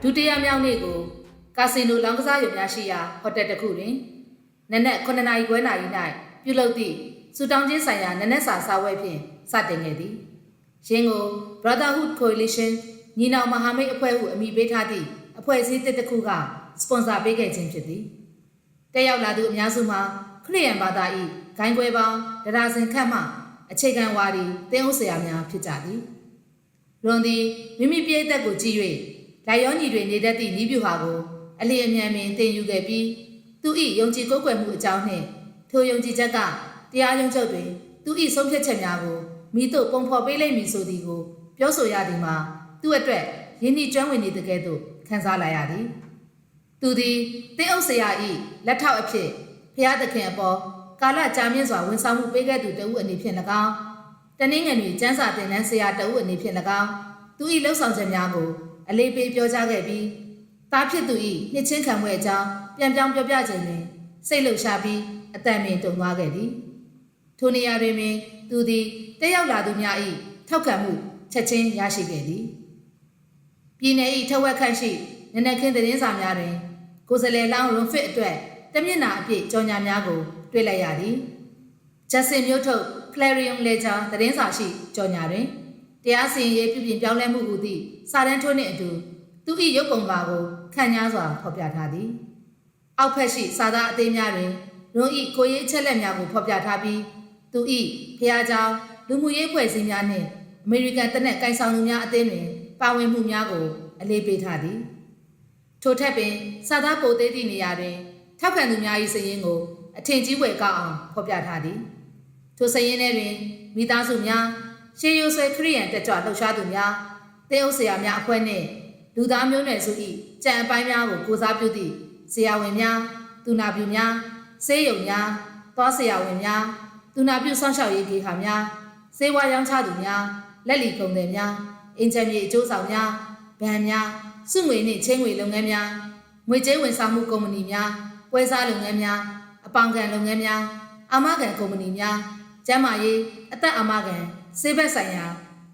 ဒုတိယမြောက်နေ့ကိုကာစီနိုလောင်းကစားရုံများရှိရာဟိုတယ်တစ်ခုတွင်နနက်9:00 နာရီခွဲ၌ပြုလုပ်သည့်စူတောင်းခြင်းဆိုင်ရာနနက်စာစားပွဲဖြင့်စတင်ခဲ့သည်။ယင်းကို Brotherhood Coalition ညီနောင်မဟာမိတ်အဖွဲ့ဟုအမည်ပေးထားသည့်အဖွဲ့အစည်းတစ်ခုကစပွန်ဆာပေးခဲ့ခြင်းဖြစ်သည်။တက်ရောက်လာသူအများစုမှာခရစ်ယာန်ဘာသာ၏ဂိုင်းခွဲပေါင်းဒရာစင်ခန့်မှအခြေခံဝါဒီသင်းအုပ်ဆရာများဖြစ်ကြသည်။လွန်သည်မိမိပြည်သက်ကိုကြည့်၍လိုက်ရောညီတွေနေတတ်သည့်ဤဗျူဟာကိုအလျင်အမြန်ပင်သင်ယူခဲ့ပြီးသူ၏ယုံကြည်ကိုးကွယ်မှုအကြောင်းနှင့်ထိုယုံကြည်ချက်ကတရားရုံးချုပ်တွင်သူ၏ဆုံးဖြတ်ချက်များကိုမိတို့ပုံဖော်ပေးလိမ့်မည်ဆိုသည်ကိုပြောဆိုရသည်မှာသူ့အတွက်ယဉ်ကျေးကျွမ်းဝင်နေတကယ်သို့ခံစားလာရသည်သူသည်တင်းအုပ်ဆရာ၏လက်ထောက်အဖြစ်ဖျားသခင်အပေါ်ကာလကြာမြင့်စွာဝန်ဆောင်မှုပေးခဲ့သူတဦးအနေဖြင့်၎င်းတနင်္ဂနွေကျမ်းစာသင်တန်းဆရာတဦးအနေဖြင့်၎င်းသူ၏လှုပ်ဆောင်ချက်များကိုအလေးပေးပြောကြားခဲ့ပြီးသားဖြစ်သူ၏နှစ်ချင်းခံပွဲအကြောင်းပြန်ပြောင်းပြောပြခြင်းတွင်စိတ်လှုပ်ရှားပြီးအတန်ပင်တုန်သွားခဲ့သည်ထိုနေရာတွင်ပင်သူသည်တက်ရောက်လာသူများ၏ထောက်ခံမှုချက်ချင်းရရှိခဲ့သည်ပြည်내၏ထက်ဝက်ခန့်ရှိနနက်ခင်းသတင်းစာများတွင်ကိုယ်စားလှယ်လောင်းရွန်ဖစ်အတွက်တမျက်နှာအပြည့်ကြော်ညာများကိုတွေ့လိုက်ရသည်ဂျက်ဆင်မျိုးထုတ် Clarion Ledger သတင်းစာရှိကြော်ညာတွင်တရားစီရင်ရေးပြုပြင်ပြောင်းလဲမှုဟူသည့်စာတမ်းထိုးနှင့်အတူသူ၏ရုပ်ပုံပါကိုခန့်ညားစွာဖော်ပြထားသည်အောက်ဖက်ရှိစာသားအသေးများတွင်လွန်၏ကိုရေးအချက်လက်များကိုဖော်ပြထားပြီးသူ၏ဖျားကြောင်လူမှုရေးဖွဲ့စည်းများနှင့်အမေရိကန်တနက်ကိုင်ဆောင်သူများအသင်းတွင်ပါဝင်မှုများကိုအလေးပေးထားသည်ထို့ထက်ပင်စာသားပိုသေးသည့်နေရာတွင်ထောက်ခံသူများ၏စာရင်းကိုအထင်ကြီးဝယ်ကောက်အောင်ဖော်ပြထားသည်ထိုစာရင်းထဲတွင်မိသားစုများရှေးရိုးဆွဲခရိယန်တက်ကြွလှုပ်ရှားသူများသင်းအုပ်ဆရာများအဖွဲ့နှင့်လူသားမျိုးနွယ်စု၏ကြံအပိုင်းများကိုကိုစားပြုသည့်ဆရာဝန်များသူနာပြုများဆေးရုံများသွားဆရာဝန်များသူနာပြုစောင့်ရှောက်ရေးဂေဟာများစေဝါရောင်းချသူများလက်လီကုန်သည်များအင်ဂျင်မြေအကျိုးဆောင်များဗန်များစုငွေနှင့်ချင်းငွေလုပ်ငန်းများငွေကြေးဝန်ဆောင်မှုကုမ္ပဏီများပွဲစားလုပ်ငန်းများအပေါင်ခံလုပ်ငန်းများအာမခံကုမ္ပဏီများကျန်းမာရေးအသက်အာမခံဆေးဘက်ဆိုင်ရာ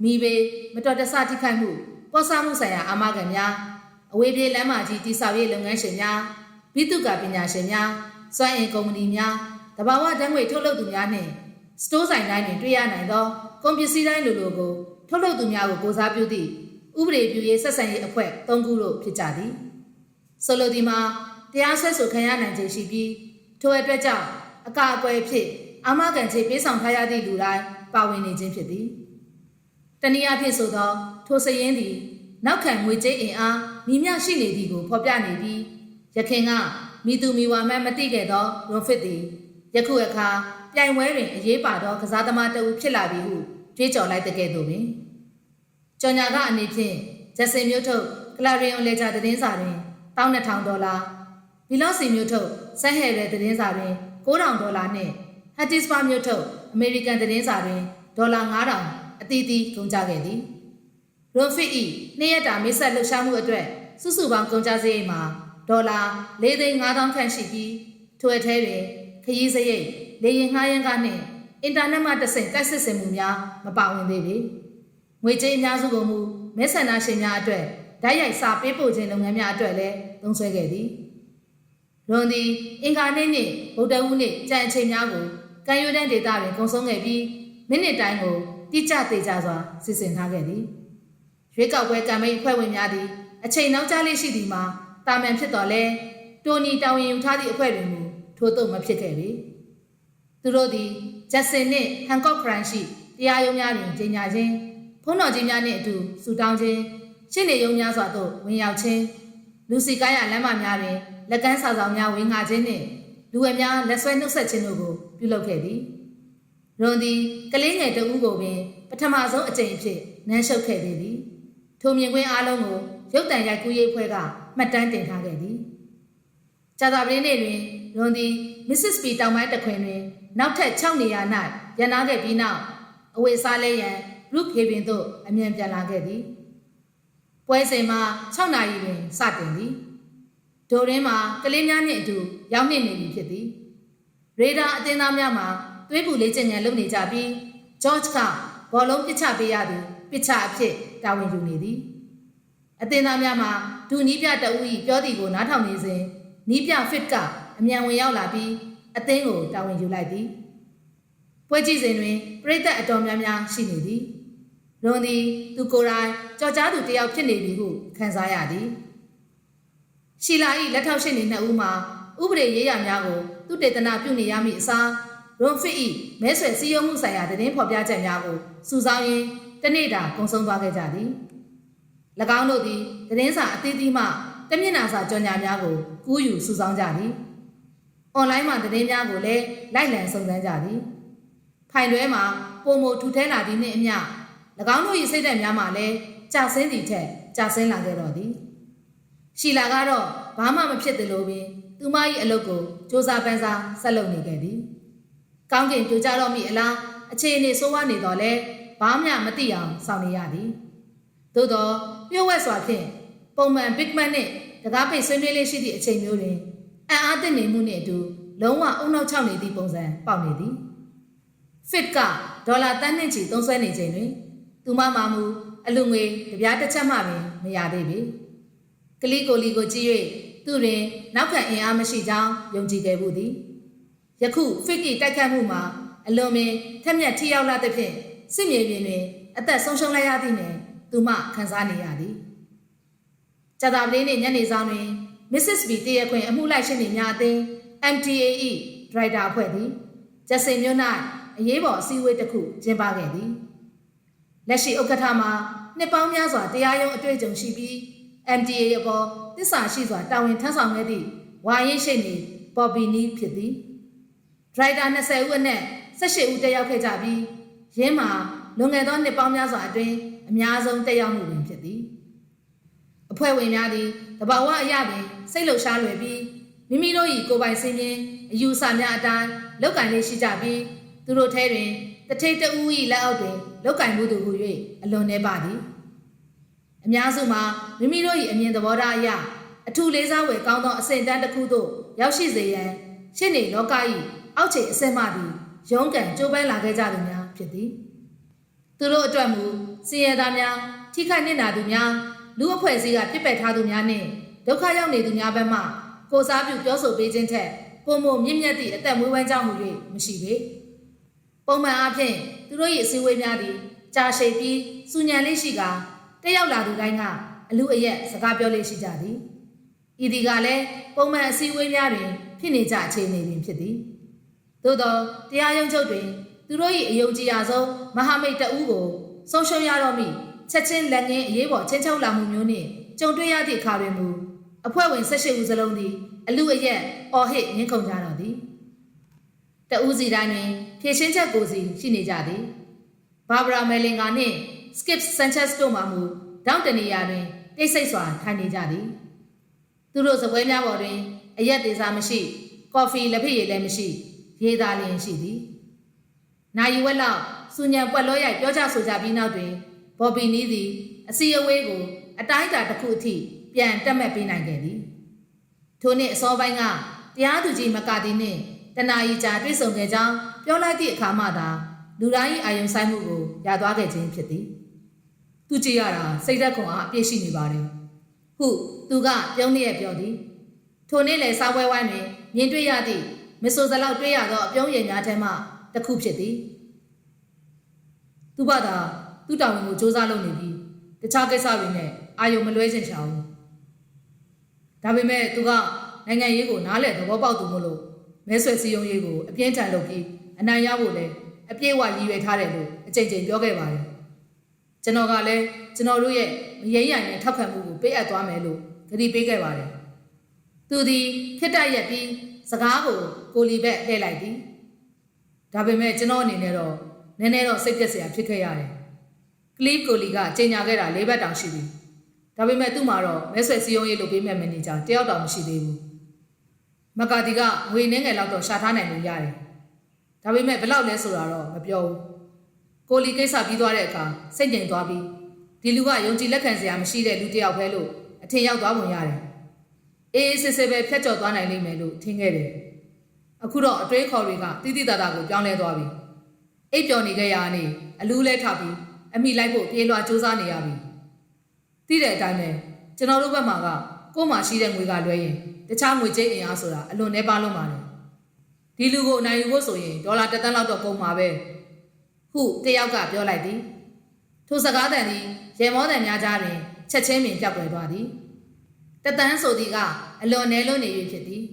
မိဘေးမတော်တဆထိခိုက်မှုပေါ်ဆမှုဆိုင်ရာအာမခံများအဝေးပြေးလမ်းမကြီးတည်ဆောက်ရေးလုပ်ငန်းရှင်များဘိတုကပညာရှင်များစွမ်းအင်ကုမ္ပဏီများတဘာဝဓာတ်ငွေထုတ်လုပ်သူများနှင့်စတိုးဆိုင်တိုင်းတွင်တွေ့ရနိုင်သောကုန်ပစ္စည်းတိုင်းလိုလိုကိုထုတ်လုပ်သူများကိုကိုစားပြုသည့်ဥပဒေပြုရေးဆက်ဆံရေးအဖွဲ့၃ခုတို့ဖြစ်ကြသည်ဆိုလိုသည်မှာတရားစွဲဆိုခံရနိုင်ခြင်းရှိပြီးထိုအတွက်ကြောင့်အကာအကွယ်ဖြစ်အာမခံခြင်းပေးဆောင်ထားရသည့်လူတိုင်းပါဝင်နေခြင်းဖြစ်သည်တနည်းအားဖြင့်ဆိုသောထိုစရင်းသည်နောက်ခံငွေကြေးအင်အားမိမျှရှိနေသည်ကိုဖော်ပြနေပြီးယခင်ကမိသူမိဝါမှမသိခဲ့သောရွန်ဖစ်သည်ယခုအခါပြိုင်ပွဲတွင်အရေးပါသောကစားသမားတဦးဖြစ်လာပြီဟုကြွေးကြော်လိုက်တဲ့ကဲ့သို့ပင်ကြော်ညာကအနေဖြင့်ဂျက်ဆင်မျိုးထုတ် Clarion Ledger သတင်းစာတွင်$12,000ဗီလော့စီမျိုးထုတ်ဆန်ဟဲရဲသတင်းစာတွင်$9,000နှင့်ဟတ်တစ်စပါမျိုးထုတ်အမေရိကန်သတင်းစာတွင်$5,000အသီးသီးကုန်ကြခဲ့သည်ရွန်ဖစ်၏နှစ်ရက်တာမိတ်ဆက်လှုပ်ရှားမှုအတွက်စုစုပေါင်းကုန်ကြစရိတ်မှာ$4,500,000ခန့်ရှိပြီးထိုအထဲတွင်ခရီးစရိတ်လေယာဉ်ငှားရမ်းကားနှင့်အင်တာနက်မှတဆင့်တိုက်စစ်ဆင်မှုများမပါဝင်သေးပေငွေကြေးအများစုကိုမူမဲဆန္ဒရှင်များအတွက်ဓာတ်ရိုက်စာပေးပို့ခြင်းလုပ်ငန်းများအတွက်လည်းသုံးစွဲခဲ့သည်လွန်သည်အင်္ဂါနေ့နှင့်ဗုဒ္ဓဟူးနေ့ကြံအချိန်များကိုကံရိုးတန်းဒေသတွင်ကုန်ဆုံးခဲ့ပြီးမိနစ်တိုင်းကိုတိကျသေးကြစွာစီစဉ်ထားခဲ့သည်ရွေးကောက်ပွဲကမ်ပိန်းအဖွဲ့ဝင်များသည်အချိန်နောက်ကျလေးရှိသည်မှာတာမန်ဖြစ်တော်လဲတိုနီတာဝန်ယူထားသည့်အဖွဲ့တွင်မူထို့သို့မဖြစ်ခဲ့ပေသူတို့သည်ဂျက်ဆင်နှင့်ဟန်ကော့ခရိုင်ရှိတရားရုံးများတွင်ကြေညာခြင်းဖုန်းတော်ကြီးများနှင့်အတူဆူတောင်းခြင်းရှင်းနေရုံများစွာသို့ဝင်ရောက်ခြင်းလူစီကားရလမ်းမများတွင်လက်ကမ်းစာဆောင်များဝင်ငှားခြင်းနှင့်လူဝဲများလက်ဆွဲနှုတ်ဆက်ခြင်းတို့ကိုပြုလုပ်ခဲ့သည်ရွန်သည်ကလေးငယ်တဦးကိုပင်ပထမဆုံးအကြိမ်အဖြစ်နမ်းရှုပ်ခဲ့သည်ထိုမြင်ကွင်းအားလုံးကိုရုပ်တံရိုက်ကူးရေးအဖွဲ့ကမှတ်တမ်းတင်ထားခဲ့သည်ကြာသပတေးနေ့တွင်ရွန်သည်မစ္စစ်ပီတောင်ပိုင်းတခွင်တွင်နောက်ထပ်6နေရာ၌ရန်နာခဲ့ပြီးနောက်အဝေးစားလဲရန်ဘရုတ်ဟေဗင်သို့အမြန်ပြန်လာခဲ့သည်ပွဲစဉ်မှာ6နာရီတွင်စတင်သည်ဒိုရင်းမှာကလေးများနှင့်အတူရောက်နှင့်နေပြီဖြစ်သည်ရေဒါအသင်းသားများမှာသွေးပူလေးကျင်ငယ်လုပ်နေကြပြီးဂျော့ဂျ်ကဘောလုံးပစ်ချပေးရသည်ပစ်ချအဖြစ်တာဝန်ယူနေသည် အသင်းသားများမှာဒူနီးပြတအူး၏ပြောသည်ကိုနားထောင်နေစဉ်နီးပြ fit ကအမြန်ဝင်ရောက်လာပြီးအသင်းကိုတာဝန်ယူလိုက်သည်ပွဲကြည့်စဉ်တွင်ပရိသတ်အတော်များများရှိနေသည်လွန်သည်သူကိုယ်တိုင်ကြော်ကြားသူတစ်ယောက်ဖြစ်နေပြီဟုခံစားရသည်ရှီလာ၏လက်ထောက်ရှိနေနှစ်ဦးမှာဥပဒေရေးရာများကိုသူတေသနာပြုနေရမည့်အစားရွန်ဖစ်၏မဲဆွယ်စည်းရုံးမှုဆိုင်ရာသတင်းဖော်ပြချက်များကိုစုဆောင်းရင်းတနေ့တာကုန်ဆုံးသွားခဲ့ကြသည်၎င်းတို့သည်သတင်းစာအသီးသီးမှတမျက်နှာစာကြော်ညာများကိုကူးယူစုဆောင်းကြသည်အွန်လိုင်းမှာသတင်းများကိုလည်းလိုက်လံစုံစမ်းကြသည်ဖိုင်တွဲမှာပုံမထူထဲလာသည်နှင့်အမျှ၎င်းတို့၏စိတ်ဓာတ်များမှလည်းကြာဆင်းသည့်ထက်ကြာဆင်းလာခဲ့တော့သည်ရှီလာကတော့ဘာမှမဖြစ်သလိုပင်သူမ၏အလုပ်ကိုစ조사ပန်းစားဆက်လုပ်နေခဲ့သည်ကောင်းကင်ပြိုကျတော့မိအလားအခြေအနေဆိုးဝါးနေတော့လဲဘာမှမသိအောင်စောင့်နေရသည်သို့သောပြည့်ဝက်စွာဖြင့်ပုံမှန် big man နှင့်တကားပိတ်ဆွေးနွေးလေးရှိသည့်အချိန်မျိုးတွင်အံ့အားသင့်နေမှုနှင့်အတူလုံးဝအုံနောက်ချောက်နေသည့်ပုံစံပေါက်နေသည် fit ကဒေါ်လာတန်းနှင့်ချီသုံးစွဲနေချိန်တွင်သူမမမူအလူငွေတပြားတစ်ချက်မှပင်မရသေးပေကလီကိုလီကိုကြည့်၍သူတွင်နောက်ခံအင်အားမရှိကြောင်းယုံကြည်ခဲ့မှုသည်ယခု fit ၏တိုက်ခတ်မှုမှာအလွန်ပင်ထက်မြက်ထိရောက်လာသဖြင့်စစ်မြေပြင်တွင်အသက်ဆုံးရှုံးလိုက်ရသည်နှင့်သူမခံစားနေရသည်ကြာသပတေးနေ့ညနေဆောင်တွင် Mrs. B တရက်ခွင်အမှုလိုက်ရှင်းနေများအသင်း MTA ၏ဒရိုက်တာအဖွဲ့သည်ဂျက်စင်မြို့၌အရေးပေါ်အစည်းအဝေးတစ်ခုကျင်းပခဲ့သည်လက်ရှိဥက္ကဋ္ဌမှာနှစ်ပေါင်းများစွာတရားရုံးအတွေ့အကြုံရှိပြီး MTA အပေါ်သစ္စာရှိစွာတာဝန်ထမ်းဆောင်ခဲ့သည့်ဝါရင်ရှိနေပေါ်ပီနီဖြစ်သည်ဒရိုက်တာ20ဦးအနက်18ဦးတက်ရောက်ခဲ့ကြပြီးရင်းမှာလွန်ခဲ့သောနှစ်ပေါင်းများစွာအတွင်းအများဆုံးတက်ရောက်မှုတွင်ဖြစ်သည်အဖွဲ့ဝင်များသည်တဘာဝအရာတွင်စိတ်လှုပ်ရှားလွယ်ပြီးမိမိတို့၏ကိုယ်ပိုင်စည်းမျဉ်းအယူဆများအတိုင်းလောက်ကင်လေးရှိကြပြီးသူတို့ထဲတွင်တထိတ်တဦး၏လက်အောက်တွင်လောက်ကင်မှုသူဟု၍အလွန်နှဲပါသည်အများစုမှာမိမိတို့၏အမြင်သဘောထားအရအထူးလေးစားဝယ်ကောင်းသောအစဉ်တန်းတစ်ခုသို့ရောက်ရှိစေရန်ရှင်းနေလောက၏အောက်ခြေအစစ်မှသည်ရုန်းကန်ကြိုးပမ်းလာခဲ့ကြသူများဖြစ်သည်သူတို့အတွက်မူစင်ရသားများထိခိုက်နစ်နာသူများလူအဖွဲ့အစည်းကပြစ်ပယ်ထားသူများနှင့်ဒုက္ခရောက်နေသူများဘက်မှကိုစားပြုပြောဆိုပေးခြင်းထက်ပုံမမြင့်မြတ်သည့်အသက်မွေးဝမ်းကြောင်းမှု၍မရှိပေပုံမှန်အားဖြင့်သူတို့၏အစည်းအဝေးများသည်ကြာရှည်ပြီးစူညံလေးရှိကာတက်ရောက်လာသူတိုင်းကအလူအယက်စကားပြောလေးရှိကြသည်ဤသည်ကလည်းပုံမှန်အစည်းအဝေးများတွင်ဖြစ်နေကြအခြေအနေတွင်ဖြစ်သည်သို့သောတရားရုံးချုပ်တွင်သူတို့၏အယုံကြည်ရဆုံးမဟာမိတ်တဦးကိုဆုံးရှုံးရတော့မိချက်ချင်းလက်ငင်းအရေးပေါ်ချင်းချုပ်လာမှုမျိုးနှင့်ကြုံတွေ့ရသည့်အခါတွင်မူအဖွဲ့ဝင်18ဦးစလုံးသည်အလူအယက်အော်ဟစ်ငင်းခုန်ကြတော့သည်တဦးစီတိုင်းတွင်ဖြည့်ရှင်းချက်ကိုစီရှိနေကြသည်ဘာဘရာမဲလင်ဂါနှင့်စကစ်ဆန်ချက်စ်တို့မှမူတောင်းတနေရာတွင်တိတ်ဆိတ်စွာထိုင်နေကြသည်သူတို့စပွဲများပေါ်တွင်အရက်သေးစားမရှိကော်ဖီလက်ဖက်ရည်လည်းမရှိရေသာလျင်ရှိသည်နိုင်ဝက်လောက်စူညံပွက်လောရိုက်ပြောကြဆိုကြပြီးနောက်တွင်ဘော်ဘီနီးသည်အစီအဝေးကိုအတိုင်းအတာတစ်ခုအထိပြန်တက်မှတ်ပေးနိုင်ခဲ့သည်ထိုနေ့အစောပိုင်းကတရားသူကြီးမကာတီနှင့်တနာရီကြာတွေ့ဆုံခဲ့ကြောင်းပြောလိုက်သည့်အခါမှသာလူတိုင်းအာယုံဆိုင်မှုကိုရသွားခဲ့ခြင်းဖြစ်သည်သူကြည့်ရတာစိတ်သက်ခွန်အားအပြည့်ရှိနေပါတယ်ဟုသူကပြုံးလျက်ပြောသည်ထိုနေ့လေစားပွဲဝိုင်းတွင်မြင်တွေ့ရသည့်မဆိုစလောက်တွေ့ရသောအပြုံးရည်များထဲမှတစ်ခုဖြစ်သည်သူဘာသာသူ့တာဝန်ကိုစူးစမ်းလုပ်နေပြီးတခြားကိစ္စတွေနဲ့အာယုံမလွဲချင်ချောင်းဒါပေမဲ့သူကနိုင်ငံရေးကိုနားလည်သဘောပေါက်သူမို့လို့မဲဆွယ်စည်းရုံးရေးကိုအပြင်းထန်လုပ်ပြီးအနိုင်ရဖို့လဲအပြည့်အဝရည်ရွယ်ထားတယ်လို့အကြိမ်ကြိမ်ပြောခဲ့ပါတယ်ကျွန်တော်ကလည်းကျွန်တော်တို့ရဲ့မရင်းရိုင်နဲ့ထောက်ခံမှုကိုပေးအပ်သွားမယ်လို့ကတိပေးခဲ့ပါတယ်သူသည်ခက်တက်ရက်ပြီးစကားကိုကိုလီဘက်လှည့်လိုက်သည်ဒါပေမဲ့ကျွန်တော်အနေနဲ့တော့နည်းနည်းတော့စိတ်ပြက်စရာဖြစ်ခဲ့ရတယ်ကလီကိုလီကကြေညာခဲ့တာ၄ဘက်တောင်ရှိပြီဒါပေမဲ့သူ့မှာတော့မဲဆွယ်စည်းရုံးရေးလုပ်ပေးမဲ့မန်နေဂျာတယောက်တောင်မရှိသေးဘူးမကာတီကငွေနှင်းငယ်လောက်တော့ရှာထားနိုင်လို့ရတယ်ဒါပေမဲ့ဘယ်လောက်လဲဆိုတာတော့မပြောဘူးကိုလီကိစ္စပြီးသွားတဲ့အခါစိတ်ငြိမ်သွားပြီးဒီလူကယုံကြည်လက်ခံစရာမရှိတဲ့လူတစ်ယောက်ပဲလို့အထင်ရောက်သွားပုံရတယ်အေးစစ်စစ်ပဲဖြတ်ကျော်သွားနိုင်လိမ့်မယ်လို့ထင်ခဲ့တယ်အခုတော့အတွေးခေါ်တွေကတိတိတသားကိုပြောင်းလဲသွားပြီအိပ်ပျော်နေခဲ့ရတာနေအလူးလဲထပ်ပြီးအမိလိုက်ဖို့ပြေးလွှာစူးစမ်းနေရပြီသိတဲ့အတိုင်းပဲ ကျွန်တော်တို့ဘက်မှာကကို့မှာရှိတဲ့ငွေကလွဲရင်တခြားငွေကြေးအင်အားဆိုတာအလွန်နှဲပါလို့ပါတယ်ဒီလူကိုအနိုင်ယူဖို့ဆိုရင်ဒေါ်လာ1 သန်းလောက်တော့ကုန်မှာပဲဟုတယောက်ကပြောလိုက်သည်ထိုစကားတန်သည်ရေမောတန်များကြားတွင်ချက်ချင်းပင်ပြောက်ကွယ်သွားသည်1 သန်းဆိုသည်ကအလွန်နှဲလွန်းနေပြီဖြစ်သည်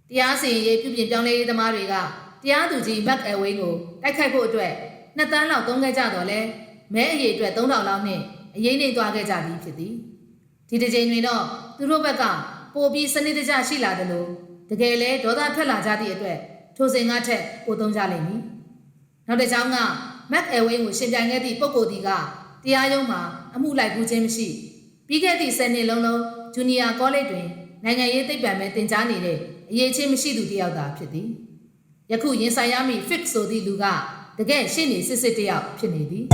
တရားစီရင်ရေးပြုပြင်ပြောင်းလဲရေးသမားတွေကတရားသူကြီးမက်အဝိန်းကိုတိုက်ခိုက်ဖို့အတွက်2 သန်းလောက်သုံးခဲ့ကြတော့လဲမဲအရေးအတွက်3000လောက်နဲ့အရေးနှိမ်သွားခဲ့ကြသည်ဖြစ်သည်ဒီတစ်ချိန်တွင်တော့သူတို့ဘက်ကပိုပြီးစနစ်တကျရှိလာတယ်လို့တကယ်လဲဒေါသထွက်လာကြသည့်အတွက်ထိုစဉ်ကထက်ပိုသုံးကြလိမ့်မည်နောက်တစ်ကြောင်းကမက်အဝိန်းကိုရှင်ပြိုင်ခဲ့သည့်ပုဂ္ဂိုလ်ဒီကတရားရုံးမှာအမှုလိုက်ကူးခြင်းမရှိပြီးခဲ့သည့်10 နှစ်လုံးဂျူနီယာကောလိပ်တွင်နိုင်ငံရေးသိပ္ပံပဲသင်ကြားနေတဲ့အရေးချင်းမရှိသူတယောက်သာဖြစ်သည်ယခုရင်ဆိုင်ရမည့် fix ဆိုသည့်လူကတကယ်ရှင်းနေစစ်စစ်တယောက်ဖြစ်နေသည်